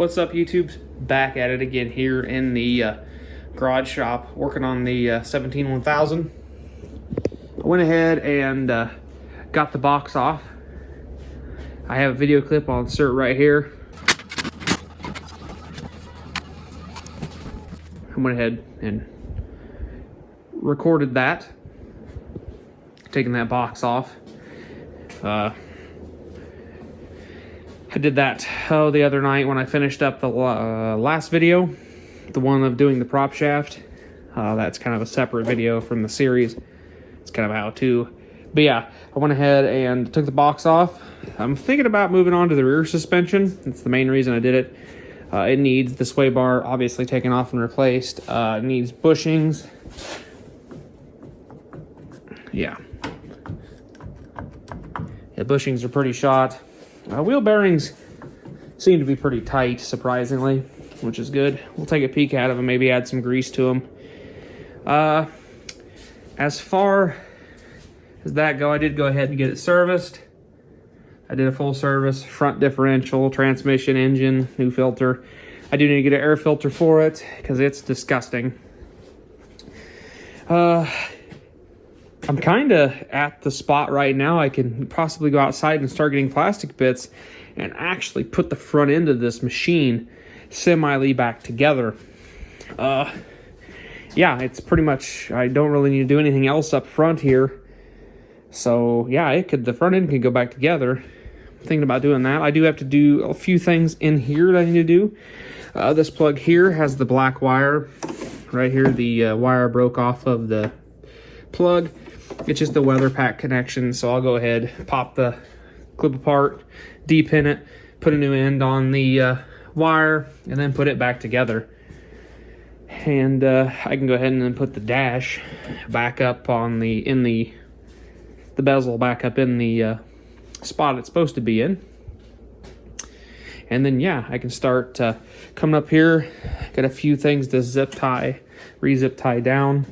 What's up, YouTube? Back at it again here in the garage shop working on the 17-1000. I went ahead and got the box off. I have a video clip I'll insert right here. I went ahead and recorded that, taking that box off. I did that the other night when I finished up the last video, the one of doing the prop shaft. That's kind of a separate video from the series. It's kind of how to. But yeah, I went ahead and took the box off. I'm thinking about moving on to the rear suspension. That's the main reason I did it. It needs the sway bar obviously taken off and replaced. It needs bushings. Yeah. The bushings are pretty shot. Wheel bearings seem to be pretty tight, surprisingly, which is good. We'll take a peek at them and maybe add some grease to them. As far as that go, I did go ahead and get it serviced. I did a full service, front differential, transmission, engine, new filter. I do need to get an air filter for it because it's disgusting. I'm kind of at the spot right now I can possibly go outside and start getting plastic bits and actually put the front end of this machine semi-ly back together. Yeah, it's pretty much, I don't really need to do anything else up front here. So yeah, the front end can go back together. I'm thinking about doing that. I do have to do a few things in here that I need to do. This plug here has the black wire. Right here, the wire broke off of the plug. It's just the weather pack connection, so I'll go ahead, pop the clip apart, de-pin it, put a new end on the wire, and then put it back together. And I can go ahead and then put the dash back up on the bezel back up in the spot it's supposed to be in. And then yeah, I can start coming up here, got a few things to zip tie, re-zip tie down.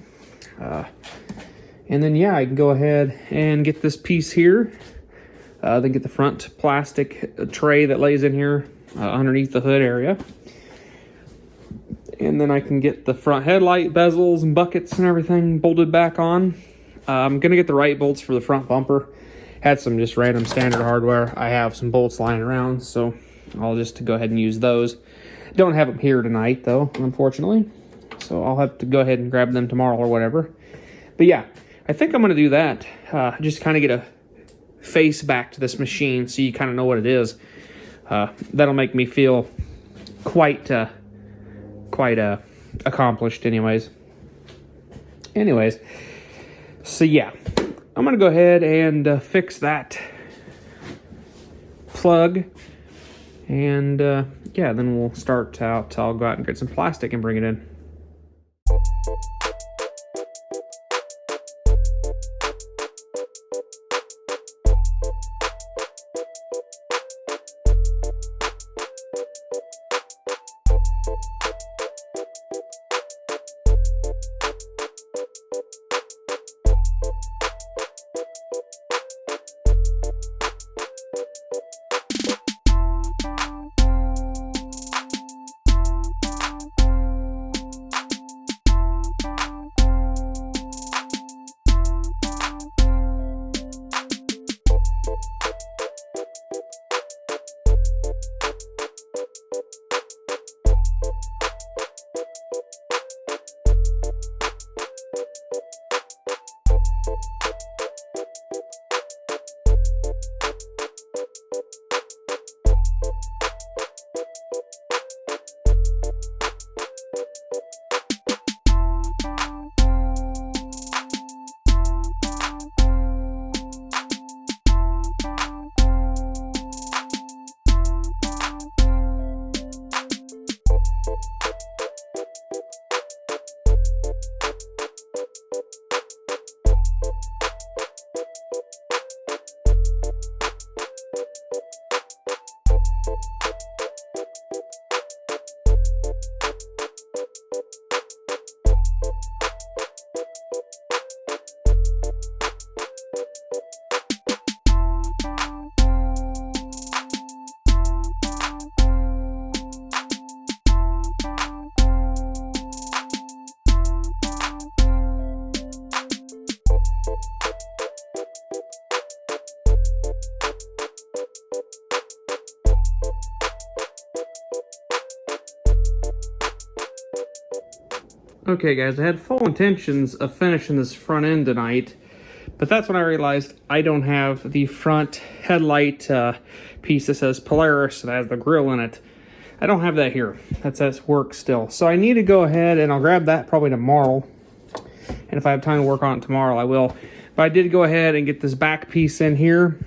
And then yeah, I can go ahead and get this piece here, then get the front plastic tray that lays in here underneath the hood area. And then I can get the front headlight bezels and buckets and everything bolted back on. I'm gonna get the right bolts for the front bumper. Had some just random standard hardware. I have some bolts lying around, so I'll just go ahead and use those. Don't have them here tonight though, unfortunately. So I'll have to go ahead and grab them tomorrow or whatever. But yeah, I think I'm going to do that. Just kind of get a face back to this machine so you kind of know what it is. That'll make me feel quite accomplished anyways. So yeah, I'm going to go ahead and fix that plug. And yeah, then we'll start out. I'll go out and get some plastic and bring it in. Okay guys, I had full intentions of finishing this front end tonight, but that's when I realized I don't have the front headlight piece that says Polaris that has the grill in it. I don't have that here. That says work still. So I need to go ahead and I'll grab that probably tomorrow. And if I have time to work on it tomorrow, I will. But I did go ahead and get this back piece in here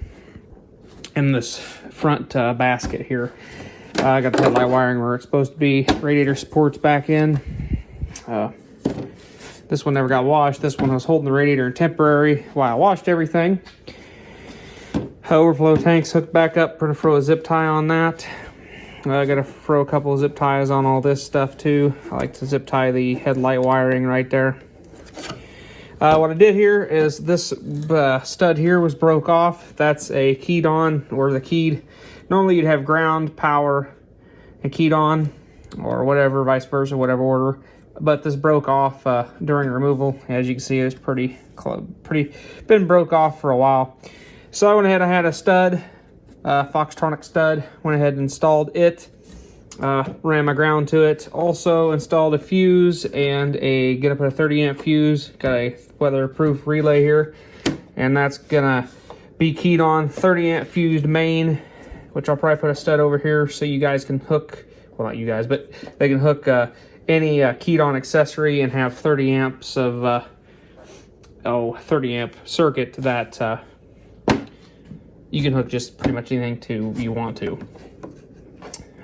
and this front basket here. I got the headlight wiring where it's supposed to be. Radiator supports back in. This one never got washed. This one I was holding the radiator in temporary while I washed everything. Overflow tanks hooked back up. Gonna throw a zip tie on that. I gotta throw a couple of zip ties on all this stuff too. I like to zip tie the headlight wiring right there. What I did here is this stud here was broke off. That's a keyed on, or the keyed. Normally you'd have ground, power, and keyed on, or whatever, vice versa, whatever order. But this broke off during removal. As you can see, it's pretty been broke off for a while. So I went ahead, I had a stud, Foxtronic stud, went ahead and installed it. Ran my ground to it. Also installed a fuse and gonna put a 30 amp fuse. Got a weatherproof relay here, and that's gonna be keyed on 30 amp fused main, which I'll probably put a stud over here so you guys can hook, well not you guys, but they can hook any keyed on accessory and have 30 amps of 30 amp circuit that you can hook just pretty much anything to you want to.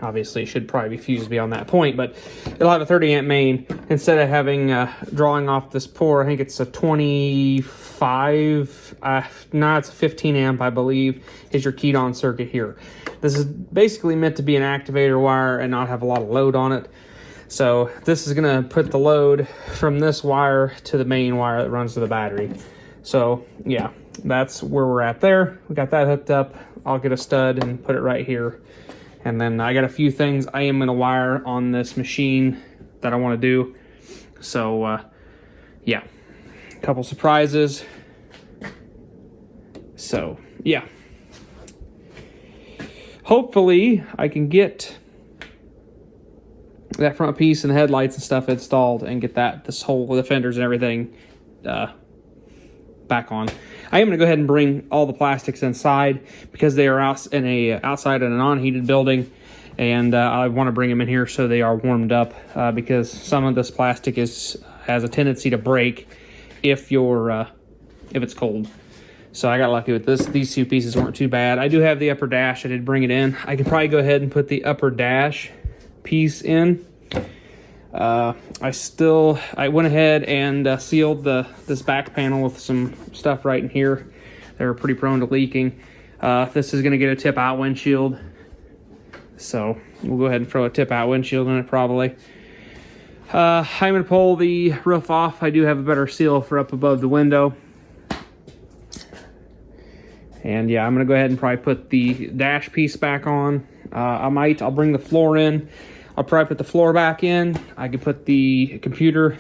Obviously, it should probably be fused beyond that point, but it'll have a 30 amp main instead of having drawing off this pour. I think it's a 25. No, it's a 15 amp, I believe, is your keyed on circuit here. This is basically meant to be an activator wire and not have a lot of load on it. So this is gonna put the load from this wire to the main wire that runs to the battery. So yeah, that's where we're at there. We got that hooked up. I'll get a stud and put it right here. And then I got a few things I am gonna wire on this machine that I wanna do. So yeah, a couple surprises. So yeah, hopefully I can get that front piece and the headlights and stuff installed and get this whole, the fenders and everything back on. I am going to go ahead and bring all the plastics inside because they are outside in a non-heated building, and I want to bring them in here so they are warmed up because some of this plastic has a tendency to break if it's cold. So I got lucky with this. These two pieces weren't too bad. I do have the upper dash. I did bring it in. I could probably go ahead and put the upper dash piece in. I went ahead and sealed this back panel with some stuff right in here. They were pretty prone to leaking. This is going to get a tip out windshield, so we'll go ahead and throw a tip out windshield in it probably. I'm going to pull the roof off. I do have a better seal for up above the window. And yeah, I'm going to go ahead and probably put the dash piece back on. I'll bring the floor in. I'll probably put the floor back in. I can put the computer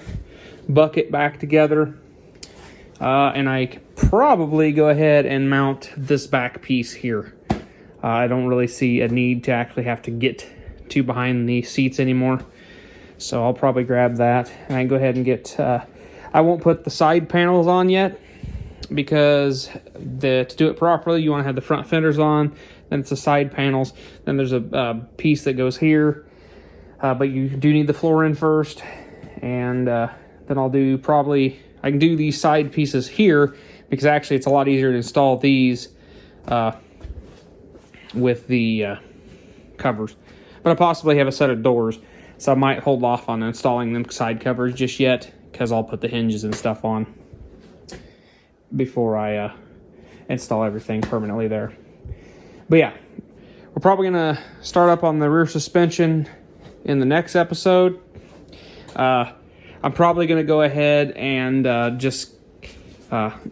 bucket back together. And I could probably go ahead and mount this back piece here. I don't really see a need to actually have to get to behind the seats anymore. So I'll probably grab that. And I can go ahead and get... I won't put the side panels on yet because to do it properly, you want to have the front fenders on. Then it's the side panels. Then there's a piece that goes here. But you do need the floor in first, and then I can do these side pieces here because actually it's a lot easier to install these with the covers. But I possibly have a set of doors, so I might hold off on installing them side covers just yet because I'll put the hinges and stuff on before I install everything permanently there. But yeah, we're probably going to start up on the rear suspension in the next episode. I'm probably going to go ahead and I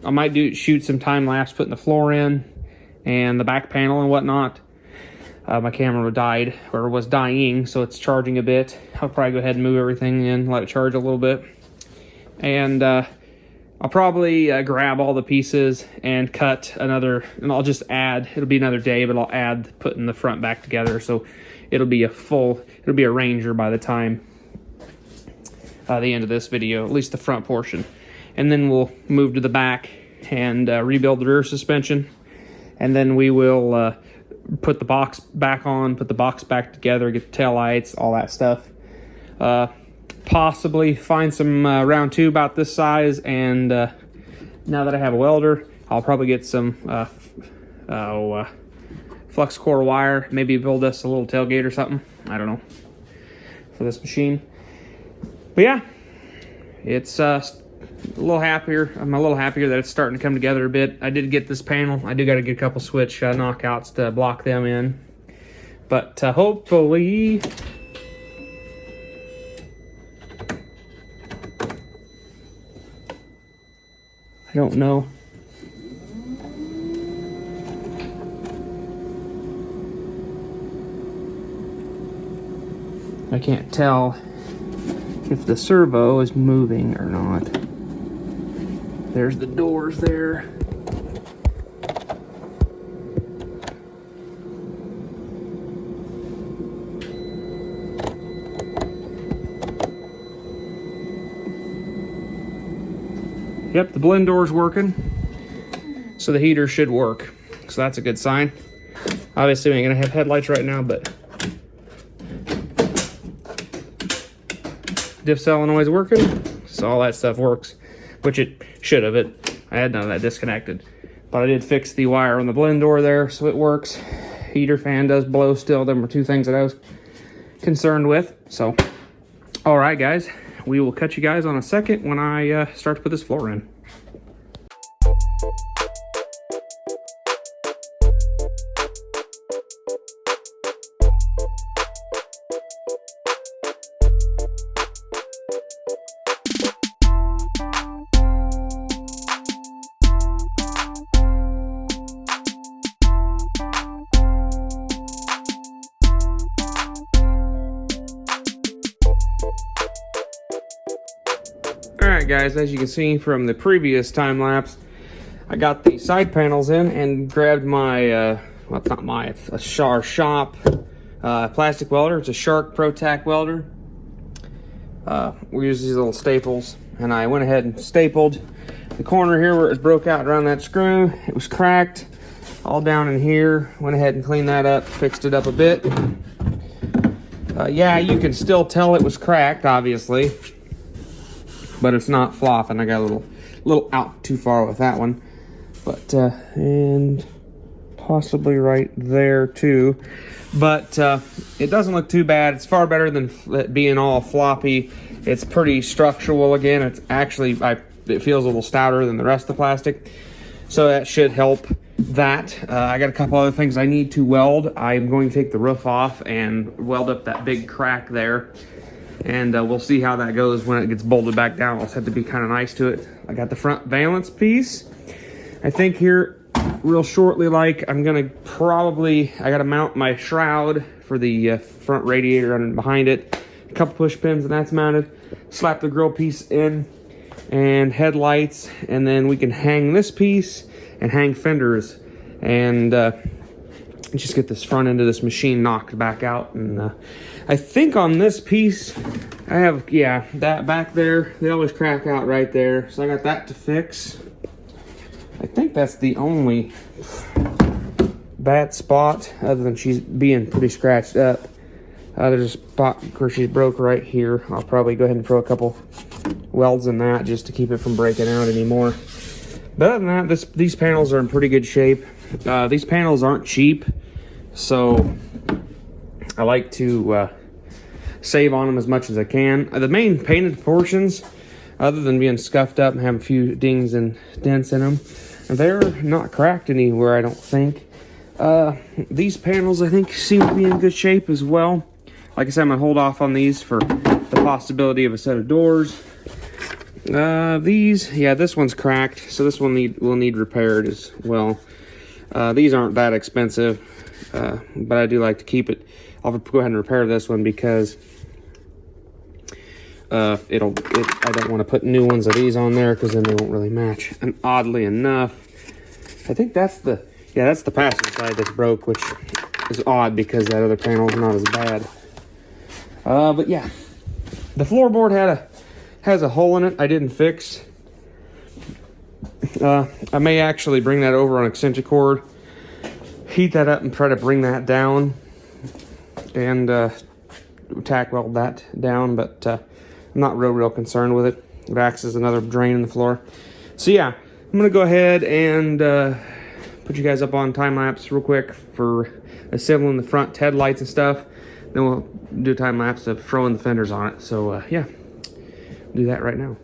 might shoot some time lapse putting the floor in and the back panel and whatnot. My camera died or was dying, so it's charging a bit. I'll probably go ahead and move everything in, let it charge a little bit, and I'll probably grab all the pieces and cut another, and I'll just add, it'll be another day, but I'll add putting the front back together, so it'll be a Ranger by the time the end of this video, at least the front portion. And then we'll move to the back and rebuild the rear suspension. And then we will put the box back on, put the box back together, get the tail lights, all that stuff. Possibly find some round tube about this size, and now that I have a welder, I'll probably get some flux core wire, maybe build us a little tailgate or something, I don't know, for this machine. But yeah, it's a little happier. I'm a little happier that it's starting to come together a bit. I did get this panel. I do got to get a couple switch knockouts to block them in, but hopefully I don't know. I can't tell if the servo is moving or not. There's the doors there. Yep, the blend door's working, so the heater should work. So that's a good sign. Obviously, we ain't gonna have headlights right now, but diff solenoid's working, so all that stuff works, which it should have. I had none of that disconnected, but I did fix the wire on the blend door there, so it works. Heater fan does blow still. Them were two things that I was concerned with. So, all right, guys. We will catch you guys on a second when I start to put this floor in. Alright guys, as you can see from the previous time lapse, I got the side panels in and grabbed my, well, it's not my, it's a shop plastic welder. It's a Shark ProTac welder. We use these little staples, and I went ahead and stapled the corner here where it was broke out around that screw. It was cracked all down in here. Went ahead and cleaned that up, fixed it up a bit. Yeah, you can still tell it was cracked, obviously, but it's not flopping. I got a little out too far with that one, but and possibly right there too, but it doesn't look too bad. It's far better than it being all floppy. It's pretty structural again. It's actually, it feels a little stouter than the rest of the plastic, so that should help that. I got a couple other things I need to weld. I'm going to take the roof off and weld up that big crack there, and we'll see how that goes when it gets bolted back down. I'll just have to be kind of nice to it. I got the front valance piece. I think here real shortly, like, I'm gonna probably, I gotta mount my shroud for the front radiator and behind it. A couple push pins, and that's mounted. Slap the grill piece in and headlights, and then we can hang this piece and hang fenders, and just get this front end of this machine knocked back out. And I think on this piece I have, yeah, that back there, they always crack out right there, so I got that to fix. I think that's the only bad spot, other than she's being pretty scratched up. There's a spot where she's broke right here. I'll probably go ahead and throw a couple welds in that just to keep it from breaking out anymore. But other than that, these panels are in pretty good shape. These panels aren't cheap, so I like to save on them as much as I can. The main painted portions, other than being scuffed up and having a few dings and dents in them, they're not cracked anywhere, I don't think. These panels, I think, seem to be in good shape as well. Like I said, I'm going to hold off on these for the possibility of a set of doors. These, yeah, this one's cracked, so this one will need repaired as well. These aren't that expensive, but I do like to keep it. I'll go ahead and repair this one because I don't want to put new ones of these on there because then they won't really match. And oddly enough, I think that's the passenger side that's broke, which is odd because that other panel is not as bad. But yeah, the floorboard had has a hole in it I didn't fix. I may actually bring that over on extension cord, heat that up and try to bring that down and tack weld that down, but I'm not real concerned with it. It acts as another drain in the floor. So yeah, I'm gonna go ahead and put you guys up on time lapse real quick for assembling the front headlights and stuff. Then we'll do a time lapse of throwing the fenders on it. So yeah, do that right now.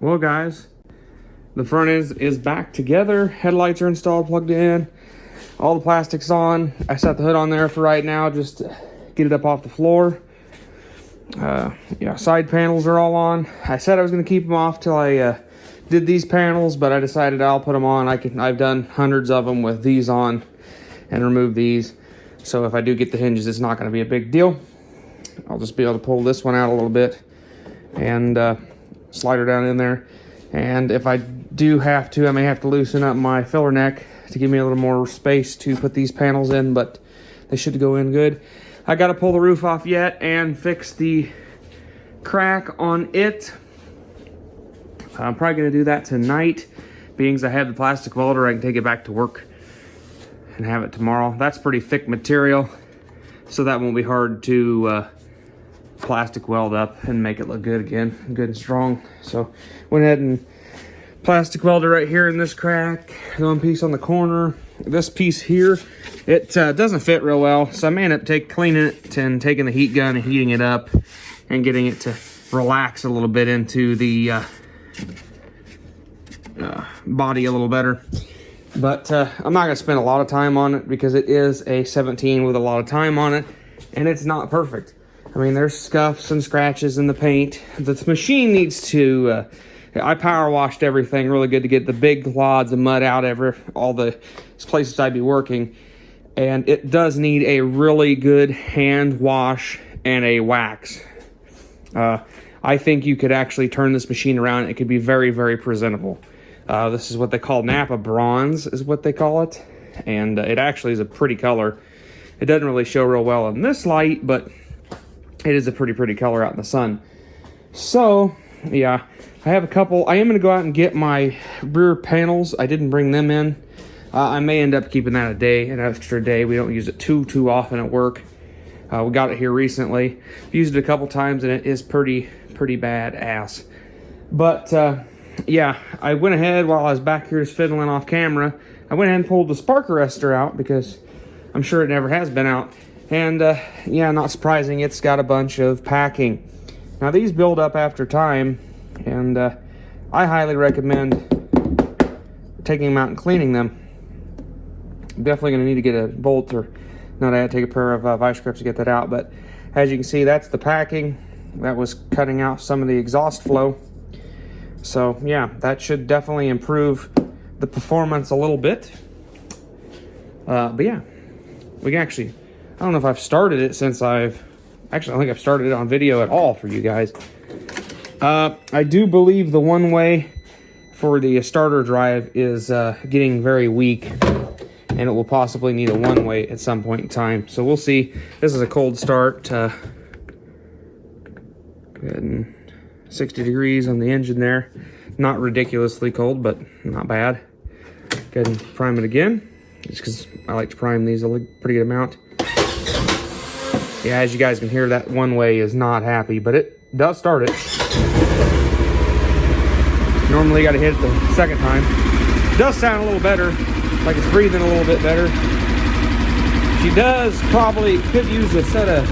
Well guys, the front end is back together. Headlights are installed, plugged in. All the plastic's on. I set the hood on there for right now, just to get it up off the floor. Yeah, side panels are all on. I said I was gonna keep them off till I did these panels, but I decided I'll put them on. I've done hundreds of them with these on and remove these. So if I do get the hinges, it's not gonna be a big deal. I'll just be able to pull this one out a little bit and slide her down in there. And if I do have to, I may have to loosen up my filler neck to give me a little more space to put these panels in, but they should go in good. I got to pull the roof off yet and fix the crack on it. I'm probably going to do that tonight, being as I have the plastic welder. I can take it back to work and have it tomorrow. That's pretty thick material, so that won't be hard to plastic weld up and make it look good again, good and strong. So went ahead and plastic welder right here in this crack, the one piece on the corner. This piece here, it doesn't fit real well, so I may end up cleaning it and taking the heat gun and heating it up and getting it to relax a little bit into the body a little better. But I'm not gonna spend a lot of time on it because it is a 17 with a lot of time on it, and it's not perfect. I mean, there's scuffs and scratches in the paint. The machine needs to, I power washed everything really good to get the big clods of mud out of all the places I'd be working. And it does need a really good hand wash and a wax. I think you could actually turn this machine around. It could be very presentable. This is what they call Napa Bronze, is what they call it. And it actually is a pretty color. It doesn't really show real well in this light, but it is a pretty color out in the sun. So, yeah, I have a couple. I am going to go out and get my rear panels. I didn't bring them in. I may end up keeping that an extra day. We don't use it too often at work. We got it here recently. Used it a couple times, and it is pretty bad ass. But, yeah, I went ahead while I was back here just fiddling off camera. I went ahead and pulled the spark arrestor out because I'm sure it never has been out. And yeah, not surprising, it's got a bunch of packing. Now these build up after time, and I highly recommend taking them out and cleaning them. I'm definitely going to need to get a bolt, or not, I had to take a pair of vice grips to get that out. But as you can see, that's the packing. That was cutting out some of the exhaust flow. So yeah, that should definitely improve the performance a little bit. But yeah, we can actually, I don't know if I've started it since I don't think I've started it on video at all for you guys. I do believe the one way for the starter drive is getting very weak, and it will possibly need a one way at some point in time. So we'll see. This is a cold start. Getting 60 degrees on the engine there. Not ridiculously cold, but not bad. Go ahead and prime it again, just because I like to prime these a pretty good amount. Yeah, as you guys can hear, that one way is not happy, but it does start it. Normally you got to hit it the second time. It does sound a little better, like it's breathing a little bit better. She could use a set of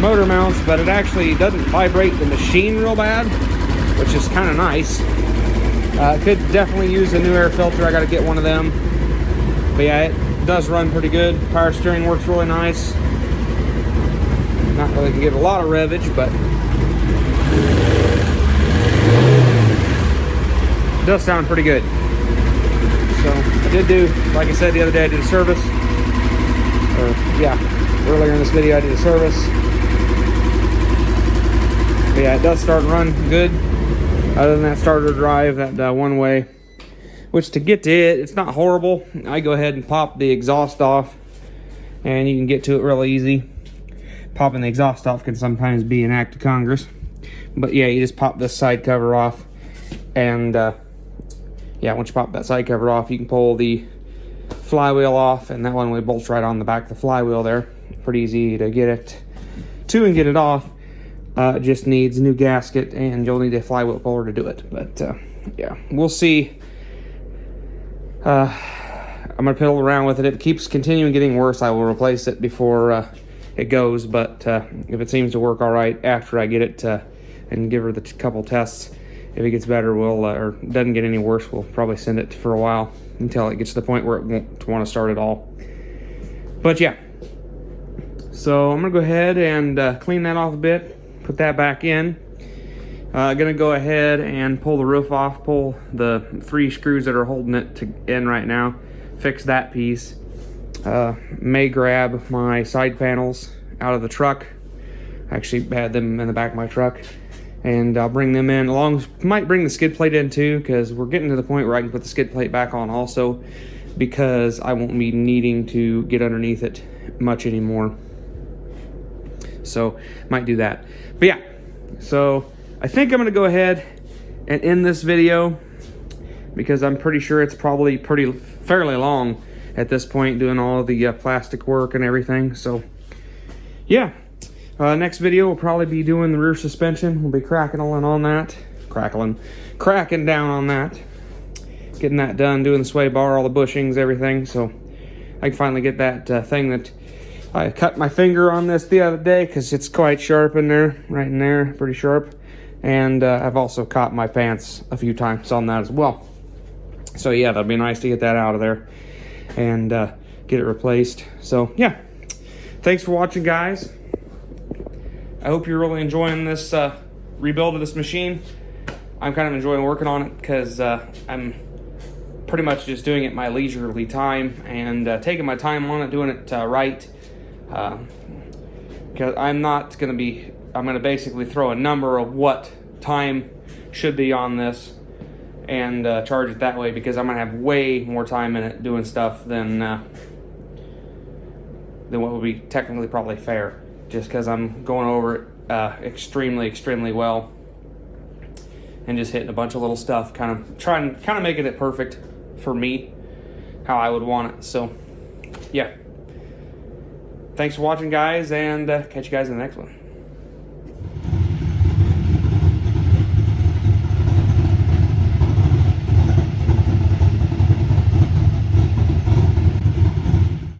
motor mounts, but it actually doesn't vibrate the machine real bad, which is kind of nice. Could definitely use a new air filter. I got to get one of them. But yeah, it does run pretty good. Power steering works really nice. Not really can get a lot of revage, but it does sound pretty good. So I did do, like I said the other day, I did a service. Or yeah, earlier in this video I did a service. But yeah, it does start and run good. Other than that starter drive, that one way, which to get to it, it's not horrible. I go ahead and pop the exhaust off, and you can get to it real easy. Popping the exhaust off can sometimes be an act of Congress. But yeah, you just pop this side cover off, and yeah, once you pop that side cover off, you can pull the flywheel off, and that one way bolts right on the back of the flywheel there. Pretty easy to get it to and get it off. It just needs a new gasket, and you'll need a flywheel puller to do it. But yeah, we'll see. I'm gonna piddle around with it. If it keeps continuing getting worse, I will replace it before it goes. But if it seems to work all right after I get it and give her the couple tests, if it gets better, we'll or doesn't get any worse, we'll probably send it for a while until it gets to the point where it won't want to start at all. But yeah, so I'm gonna go ahead and clean that off a bit. Put that back in. Gonna go ahead and pull the roof off, pull the 3 screws that are holding it in right now, fix that piece. May grab my side panels out of the truck. I actually had them in the back of my truck, and I'll bring them in. Might bring the skid plate in too, because we're getting to the point where I can put the skid plate back on also, because I won't be needing to get underneath it much anymore. So might do that. But yeah, so I think I'm gonna go ahead and end this video, because I'm pretty sure it's probably fairly long at this point, doing all the plastic work and everything. So yeah, next video we'll probably be doing the rear suspension. We'll be cracking down on that, getting that done, doing the sway bar, all the bushings, everything, so I can finally get that thing that I cut my finger on this the other day, because it's quite sharp in there, right in there, pretty sharp. And I've also caught my pants a few times on that as well. So yeah, that'd be nice to get that out of there and get it replaced. So yeah, thanks for watching, guys. I hope you're really enjoying this rebuild of this machine. I'm kind of enjoying working on it, because I'm pretty much just doing it my leisurely time, and taking my time on it, doing it right. Because I'm gonna basically throw a number of what time should be on this, and charge it that way, because I'm gonna have way more time in it doing stuff than what would be technically probably fair, just because I'm going over it extremely well, and just hitting a bunch of little stuff, kind of making it perfect for me, how I would want it. So yeah, thanks for watching, guys, and catch you guys in the next one.